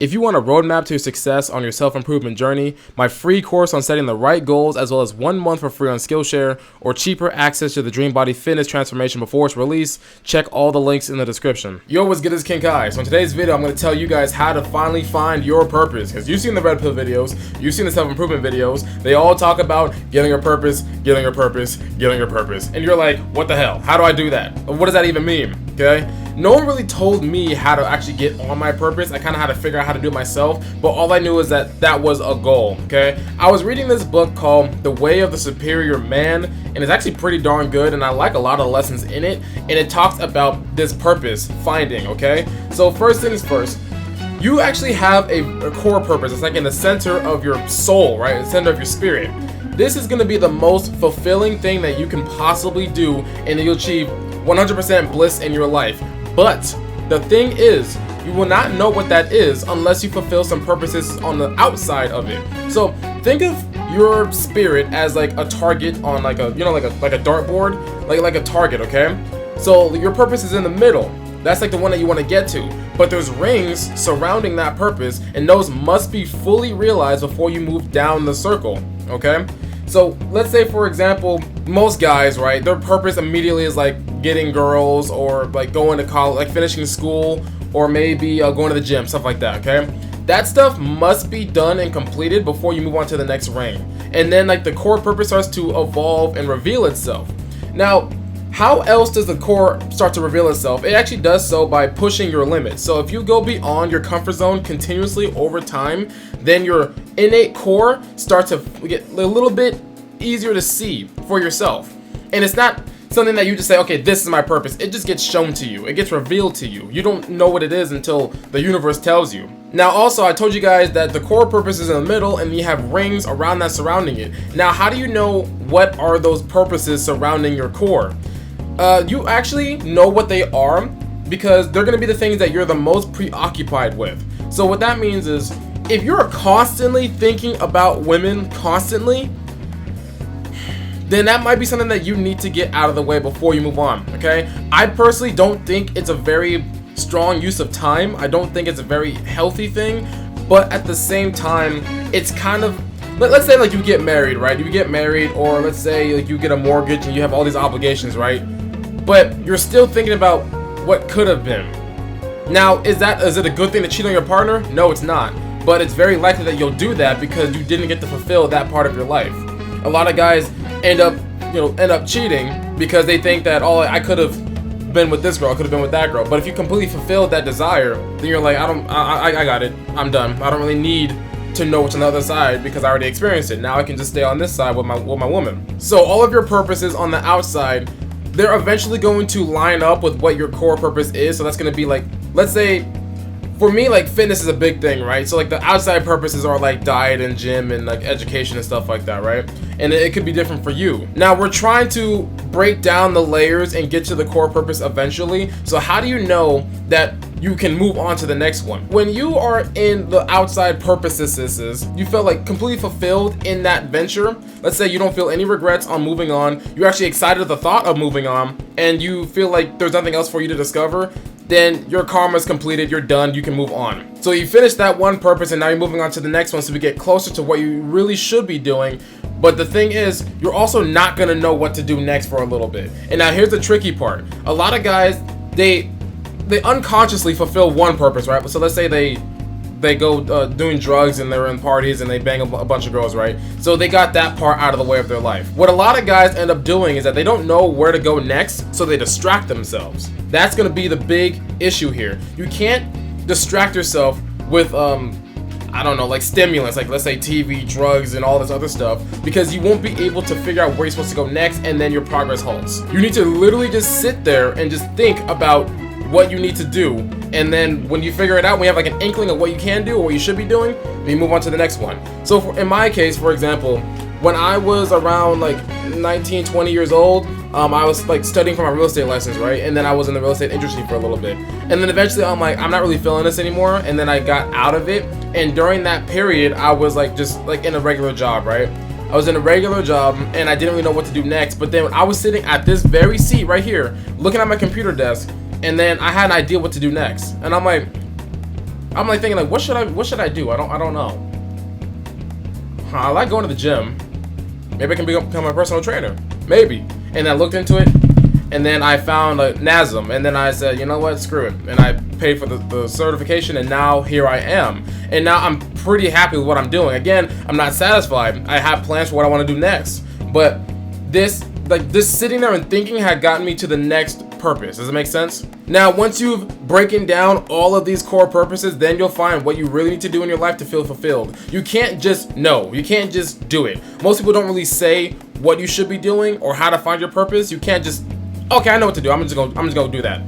If you want a roadmap to success on your self-improvement journey, my free course on setting the right goals, as well as 1 month for free on Skillshare, or cheaper access to the Dream Body Fitness transformation before its release, check all the links in the description. Yo, what's good, it's King Kai. So in today's video, I'm going to tell you guys how to finally find your purpose. Because you've seen the RedPill videos, you've seen the self-improvement videos, they all talk about getting your purpose, getting your purpose, getting your purpose. And you're like, what the hell? How do I do that? What does that even mean? Okay? No one really told me how to actually get on my purpose. I kind of had to figure out how to do it myself, but all I knew is that that was a goal, okay? I was reading this book called The Way of the Superior Man, and it's actually pretty darn good, and I like a lot of the lessons in it, and it talks about this purpose finding, okay? So first things first, you actually have a core purpose. It's like in the center of your soul, right? The center of your spirit. This is going to be the most fulfilling thing that you can possibly do, and you'll achieve 100% bliss in your life. But the thing is, you will not know what that is unless you fulfill some purposes on the outside of it. So think of your spirit as like a target on like a, like a dartboard, like a target, okay? So your purpose is in the middle. That's like the one that you want to get to. But there's rings surrounding that purpose, and those must be fully realized before you move down the circle, okay? So let's say, for example, most guys, right, their purpose immediately is like getting girls, or like going to college, like finishing school, or maybe going to the gym, stuff like that, okay? That stuff must be done and completed before you move on to the next ring. And then like the core purpose starts to evolve and reveal itself. Now, how else does the core start to reveal itself? It actually does so by pushing your limits. So if you go beyond your comfort zone continuously over time, then your innate core starts to get a little bit easier to see for yourself. And it's not something that you just say, okay, this is my purpose. It just gets shown to you. It gets revealed to you. You don't know what it is until the universe tells you. Now, also, I told you guys that the core purpose is in the middle, and you have rings around that surrounding it. Now, how do you know what are those purposes surrounding your core? You actually know what they are because they're going to be the things that you're the most preoccupied with. So what that means is, if you're constantly thinking about women constantly, then that might be something that you need to get out of the way before you move on, okay? I personally don't think it's a very strong use of time. I don't think it's a very healthy thing, but at the same time, it's kind of, let's say like you get married, right? You get married, or let's say like you get a mortgage and you have all these obligations, right? But you're still thinking about what could have been. Now, is it a good thing to cheat on your partner? No, it's not. But it's very likely that you'll do that because you didn't get to fulfill that part of your life. A lot of guys end up cheating because they think that, oh, I could have been with this girl, I could have been with that girl. But if you completely fulfilled that desire, then you're like, I got it, I'm done. I don't really need to know what's on the other side because I already experienced it. Now I can just stay on this side with my woman. So all of your purposes on the outside, they're eventually going to line up with what your core purpose is. So that's going to be like, let's say, for me, like fitness is a big thing, right? So like the outside purposes are like diet and gym and like education and stuff like that, right? And it could be different for you. Now we're trying to break down the layers and get to the core purpose eventually. So how do you know that you can move on to the next one? When you are in the outside purposes, you feel like completely fulfilled in that venture. Let's say you don't feel any regrets on moving on. You're actually excited at the thought of moving on, and you feel like there's nothing else for you to discover. Then your karma is completed, you're done, you can move on. So you finish that one purpose and now you're moving on to the next one, so we get closer to what you really should be doing. But the thing is, you're also not gonna know what to do next for a little bit. And now here's the tricky part. A lot of guys, they unconsciously fulfill one purpose, right? So let's say they go doing drugs and they're in parties and they bang a bunch of girls, right? So they got that part out of the way of their life. What a lot of guys end up doing is that they don't know where to go next, so they distract themselves. That's gonna be the big issue here. You can't distract yourself with I don't know, like stimulants, like let's say TV, drugs, and all this other stuff, because you won't be able to figure out where you're supposed to go next, and then your progress halts. You need to literally just sit there and just think about what you need to do, and then when you figure it out, when you have like an inkling of what you can do or what you should be doing, then you move on to the next one. So in my case, for example, when I was around like 19, 20 years old, I was like studying for my real estate license, right? And then I was in the real estate industry for a little bit. And then eventually I'm like, I'm not really feeling this anymore. And then I got out of it. And during that period, I was like just like in a regular job, right? I was in a regular job and I didn't really know what to do next. But then I was sitting at this very seat right here, looking at my computer desk, and then I had an idea what to do next. And I'm like, I'm like thinking like, what should I do? I don't know. I like going to the gym. Maybe I can become a personal trainer. Maybe. And I looked into it, and then I found a NASM, and then I said, you know what, screw it. And I paid for the certification, and now here I am. And now I'm pretty happy with what I'm doing. Again, I'm not satisfied. I have plans for what I want to do next. But this sitting there and thinking had gotten me to the next purpose. Does it make sense? Now, once you've broken down all of these core purposes, then you'll find what you really need to do in your life to feel fulfilled. You can't just know. You can't just do it. Most people don't really say what you should be doing or how to find your purpose. You can't just, okay, I know what to do. I'm just gonna do that.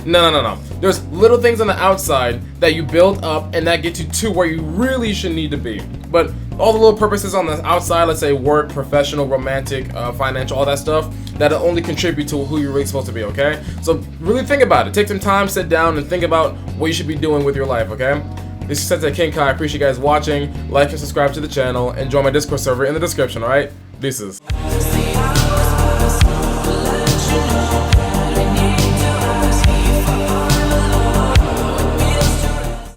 No. There's little things on the outside that you build up and that get you to where you really should need to be. But all the little purposes on the outside, let's say work, professional, romantic, financial, all that stuff, that'll only contribute to who you're really supposed to be, okay? So really think about it. Take some time, sit down, and think about what you should be doing with your life, okay? This is Sensei King Kai. I appreciate you guys watching. Like and subscribe to the channel, and join my Discord server in the description, alright? Deuces.